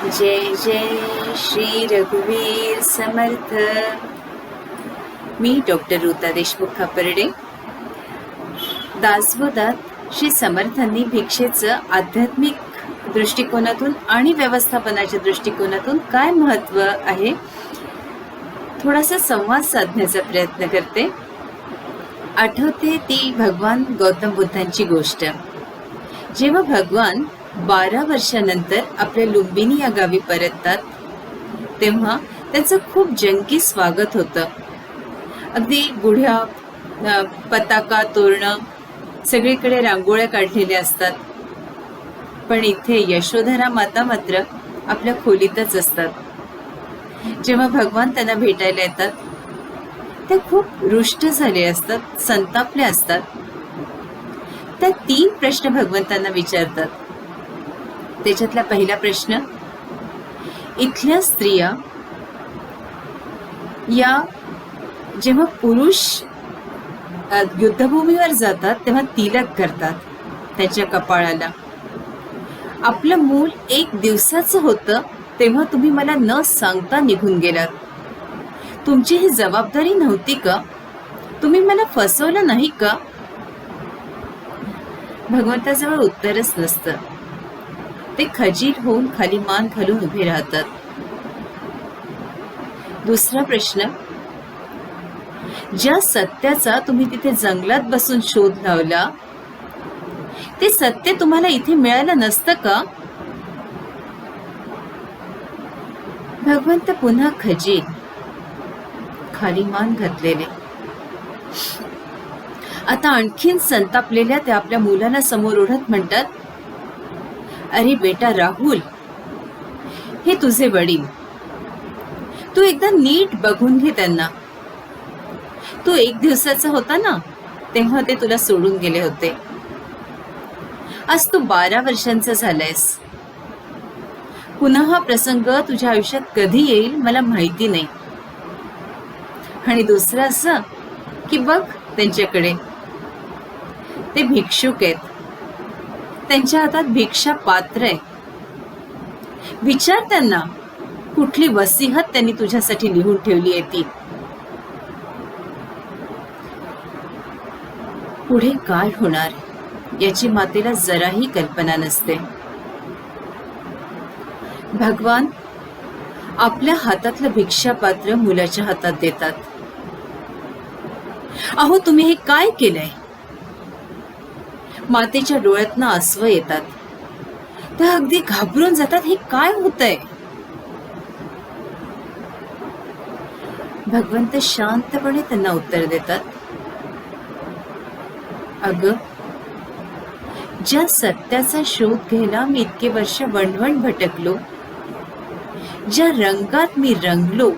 जय जय श्री रघुवीर समर्थ. मी डॉक्टर ऋता देशमुख खापर्डे. दासबोधात श्री समर्थांनी भिक्षेचं आध्यात्मिक दृष्टिकोनातून आणि व्यवस्थापनाच्या दृष्टिकोनातून काय महत्त्व आहे थोडासा संवाद साधण्याचा प्रयत्न करते. आठवते ती भगवान गौतम बुद्धांची गोष्ट. जेव्हा भगवान 12 वर्षानंतर आपल्या लुंबिनी या गावी परततात तेव्हा त्यांचं खूप जंगी स्वागत होतं. अगदी गुढ्या, पताका, तोरणं, सगळीकडे रांगोळ्या काढलेल्या असतात. पण इथे यशोधरा माता मात्र आपल्या खोलीतच असतात. जेव्हा भगवान त्यांना भेटायला येतात ते खूप रुष्ट झाले असतात, संतापले असतात. त्या 3 प्रश्न भगवंतांना विचारतात. त्याच्यातला पहिला प्रश्न, इथल्या स्त्रिया या जेव्हा पुरुष युद्धभूमीवर जातात तेव्हा तिलक करतात त्याच्या कपाळाला. आपलं मूल 1 दिवसाचं होतं तेव्हा तुम्ही मला न सांगता निघून गेलात. तुमची ही जबाबदारी नव्हती का? तुम्ही मला फसवलं नाही का? भगवंताजवळ उत्तरच नसतं. ते खजील होऊन खाली मान घालून उभे राहतात. दुसरा प्रश्न, ज्या सत्याचा तुम्ही तिथे जंगलात बसून शोध लावला ते सत्य तुम्हाला इथे मिळालं नसतं का? भगवंत पुन्हा खजील, खाली मान घातलेले. आता आणखीन संतापलेल्या त्या आपल्या मुलाला समोर ओढत म्हणतात, अरे बेटा राहुल, हे तुझे वडील. तू एकदा नीट बघून घे त्यांना. तू 1 दिवसाचा होता ना तेव्हा ते तुला सोडून गेले होते. आज तू 12 वर्षांचा झालायस. पुन्हा हा प्रसंग तुझ्या आयुष्यात कधी येईल मला माहिती नाही. आणि दुसरं असं की बघ त्यांच्याकडे, ते भिक्षुक आहेत. त्यांच्या हातात भिक्षा पात्र आहे. विचार त्यांना कुठली वसीहत त्यांनी तुझ्यासाठी लिहून ठेवली आहे ती. पुढे काय होणार याची मातेला जराही कल्पना नसते. भगवान आपल्या हातातलं भिक्षापात्र मुलाच्या हातात देतात. अहो तुम्ही हे काय केलंय? मातेच्या डोळ्यातनं आसवं येतात. त्या अगदी घाबरून जातात. हे काय होतंय? भगवंत शांतपणे त्यांना उत्तर देतात, अगं, ज्या सत्याचा शोध घ्यायला मी इतके वर्ष वणवण भटकलो, ज्या रंगात मी रंगलो,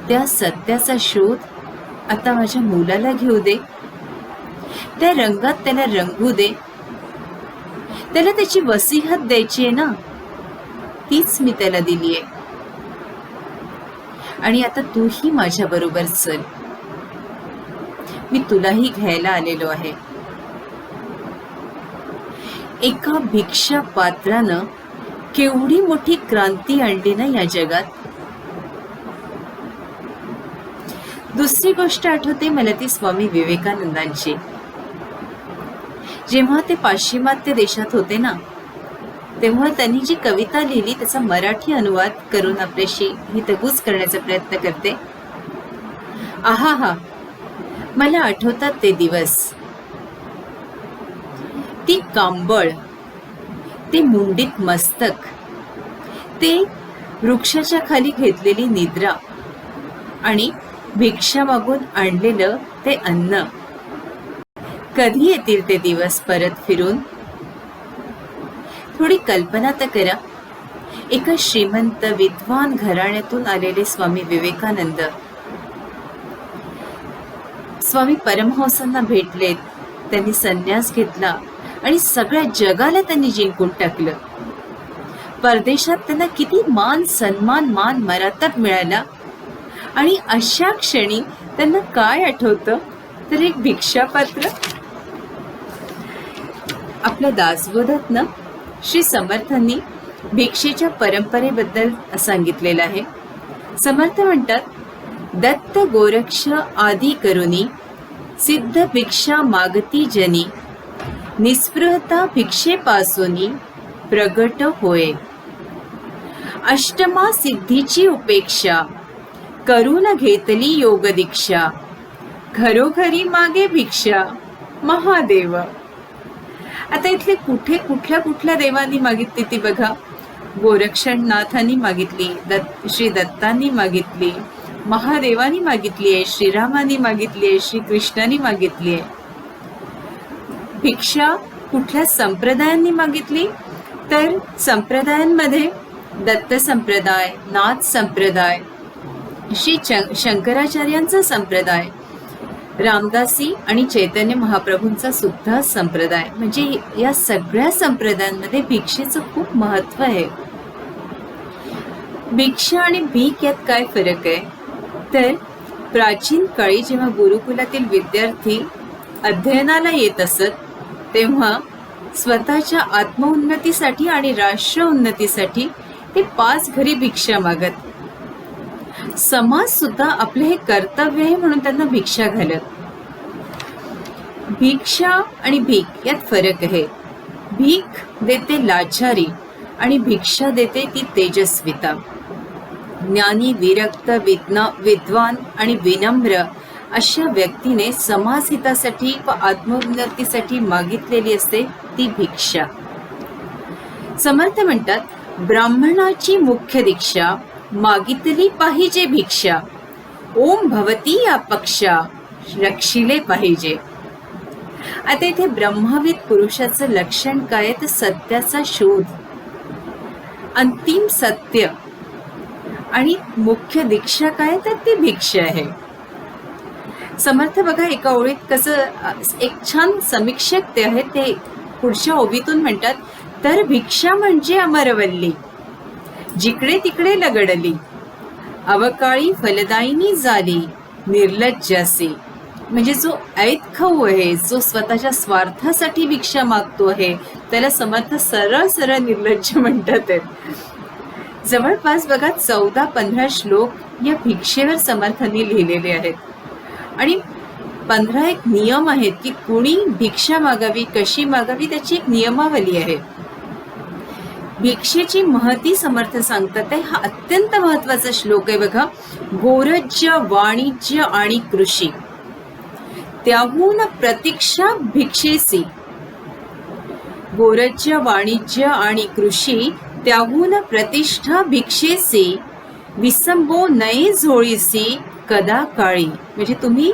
त्या सत्याचा शोध आता माझ्या मुलाला घेऊ दे. त्या रंगात त्याला रंगू दे. त्याला त्याची वसीहत द्यायची आहे ना, तीच मी त्याला दिली आहे. आणि आता तूही माझ्या बरोबर चल. मी तुलाही घ्यायला आलेलो आहे. एका भिक्षा पात्रानं केवढी मोठी क्रांती आणली ना या जगात. दुसरी गोष्ट आठवते मला ती स्वामी विवेकानंदांची. जेव्हा ते पाश्चिमात्य देशात होते ना तेव्हा त्यांनी जी कविता लिहिली त्याचा मराठी अनुवाद करून आपल्याशी हितगुज करण्याचा प्रयत्न करते. आहा हा, मला आठवतात ते दिवस. ती कांबळ, ते मुंडीत मस्तक, ते वृक्षाच्या खाली घेतलेली निद्रा आणि भिक्षा मागून आणलेलं ते अन्न. कधी येतील ते दिवस परत फिरून? थोडी कल्पना तर करा. एका श्रीमंत विद्वान घराण्यातून आलेले स्वामी विवेकानंद स्वामी परमहंसांना भेटलेत. त्यांनी संन्यास घेतला आणि सगळ्या जगाला त्यांनी जिंकून टाकलं. परदेशात त्यांना किती मान सन्मान, मान मरातब मिळाला. आणि अशा क्षणी त्यांना काय आठवतं तर एक भिक्षापात्र. आपल्या दासबोधात ना श्री समर्थांनी भिक्षेच्या परंपरेबद्दल सांगितलेलं आहे. समर्थ म्हणतात, दत्त गोरक्ष आदी करुनी सिद्ध भिक्षा मागती जनी, निस्पृहता भिक्षेपासूनी प्रगट होय. अष्टमा सिद्धीची उपेक्षा करून घेतली योग दीक्षा, घरोघरी मागे भिक्षा महादेव. आता इथले कुठल्या देवांनी मागितली ती बघा. गोरक्षनाथांनी मागितली, श्री दत्तांनी मागितली, महादेवानी मागितली आहे, श्रीरामानी मागितली आहे, श्रीकृष्णांनी मागितली आहे. भिक्षा कुठल्या संप्रदायांनी मागितली तर संप्रदायांमध्ये दत्त संप्रदाय, नाथ संप्रदाय, श्री शंकराचार्यांचा संप्रदाय, रामदासी आणि चैतन्य महाप्रभूंचा सुद्धा संप्रदाय, म्हणजे या सगळ्या संप्रदायांमध्ये भिक्षेचं खूप महत्व आहे. भिक्षा आणि भीक यात काय फरक आहे तर प्राचीन काळी जेव्हा गुरुकुलातील विद्यार्थी अध्ययनाला येत असत तेव्हा स्वतःच्या आत्मउन्नतीसाठी आणि राष्ट्र उन्नतीसाठी ते 5 घरी भिक्षा मागत. समाज सुद्धा आपले हे कर्तव्य आहे म्हणून त्यांना भिक्षा घालत. भिक्षा आणि भीक यात फरक आहे. भीक देते लाचारी आणि भिक्षा देते ती तेजस्विता. ज्ञानी, विरक्त, विद्वान आणि विनम्र अशा व्यक्तीने समाजहितासाठी व आत्मोन्नतीसाठी मागितलेली असते ती भिक्षा. समर्थ म्हणतात, ब्राह्मणाची मुख्य दीक्षा मागितली पाहिजे भिक्षा, ओम भवती या पक्षा रक्षिले पाहिजे. आता इथे ब्रह्मविद पुरुषाचं लक्षण काय तर सत्याचा शोध, अंतिम सत्य, आणि मुख्य दीक्षा काय तर ती भिक्षा आहे. समर्थ बघा एका ओळीत कसं एक छान समीक्षक ते आहेत, ते पुढच्या ओवीतून म्हणतात, तर भिक्षा म्हणजे अमरवल्ली जिकडे तिकडे लगडली, अवकाळी फलदायिनी झाली निर्लज्जासी. म्हणजे जो ऐत खाऊ आहे, जो स्वतःच्या स्वार्थासाठी भिक्षा मागतो आहे, त्याला समर्थ सरळ सरळ निर्लज्ज म्हणतात. जवळपास बघा 14-15 श्लोक या भिक्षेवर समर्थांनी लिहिलेले आहेत आणि 15 एक नियम आहेत की कुणी भिक्षा मागावी, कशी मागावी, त्याची एक नियमावली आहे. भिक्षेची महती समर्थ सांगतात आहे. हा अत्यंत महत्वाचा श्लोक आहे बघा. गोरज्य, वाणिज्य आणि कृषी त्याहून प्रतीक्षा भिक्षेसी. गोरज्य, वाणिज्य आणि कृषी त्याहून प्रतिष्ठा भिक्षेसी, विसंबो नये झोळीसी कदा काळी. म्हणजे तुम्ही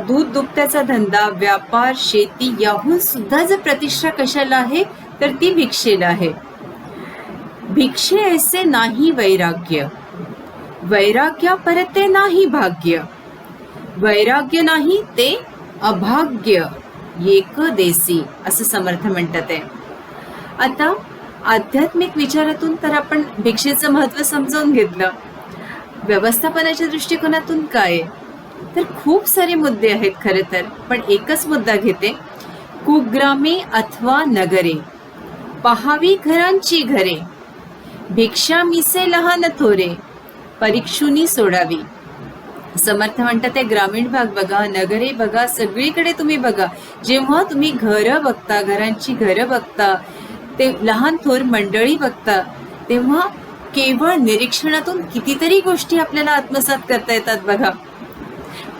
दूध दुभत्याचा धंदा, व्यापार, शेती याहून सुद्धा जर प्रतिष्ठा कशाला आहे तर ती भिक्षेला आहे. भिक्षे ऐसे नाही वैराग्य, वैराग्य परते नाही भाग्य, वैराग्य नाही ते अभाग्य एक देसी, असं समर्थ म्हणतात आहे. आता आध्यात्मिक विचारातून तर आपण भिक्षेचं महत्व समजावून घेतलं. व्यवस्थापनाच्या दृष्टिकोनातून काय तर खूप सारे मुद्दे आहेत खरे तर, पण एकच मुद्दा घेते. कुग्रामे अथवा नगरे पहावी घरांची घरे, भिक्षा मिसे लहान थोरे परीक्षुनी सोडावी. समर्थ म्हणतात ते ग्रामीण भाग बघा, नगरे बघा, सगळीकडे तुम्ही बघा. जेव्हा तुम्ही घरं बघता, घरांची घरं बघता, ते लहान थोर मंडळी बघता, तेव्हा केवळ निरीक्षणातून कितीतरी गोष्टी आपल्याला आत्मसात करता येतात बघा.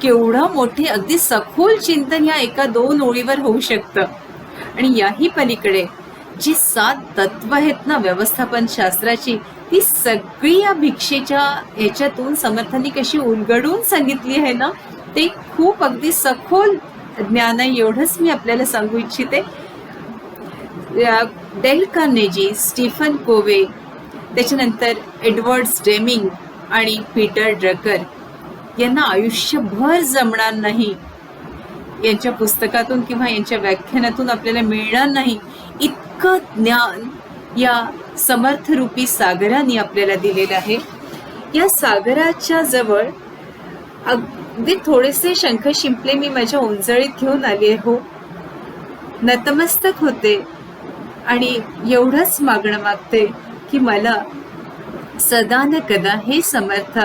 केवढं मोठे अगदी सखोल चिंतन या 1-2 ओळीवर होऊ शकतं. आणि याही पलीकडे जी 7 तत्व आहेत ना व्यवस्थापन शास्त्राची, ती सगळी या भिक्षेच्या ह्याच्यातून समर्थांनी कशी उलगडून सांगितली आहे ना, ते खूप अगदी सखोल ज्ञान आहे. एवढंच मी आपल्याला सांगू इच्छिते. डेल कार्नेजी, स्टीफन कोवे, त्याच्यानंतर एडवर्ड डेमिंग आणि पीटर ड्रकर यांना आयुष्यभर जमणार नाही, यांच्या पुस्तकातून किंवा यांच्या व्याख्यानातून आपल्याला मिळणार नाही इतकं ज्ञान या समर्थरूपी सागराने आपल्याला दिलेलं आहे. या सागराच्या जवळ अगदी थोडेसे शंख शिंपले मी माझ्या उंजळीत घेऊन आले हो, नतमस्तक होते आणि एवढंच मागणं मागते की मला सदा न कदा हे समर्थ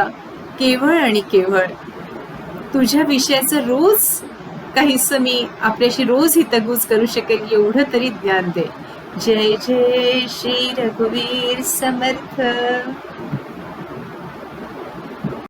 केवळ आणि केवळ तुझ्या विषयाचं रोज काहीसं मी आपल्याशी रोज हितगुज करू शकेल एवढं तरी ज्ञान दे. जय जय श्री रघुवीर समर्थ.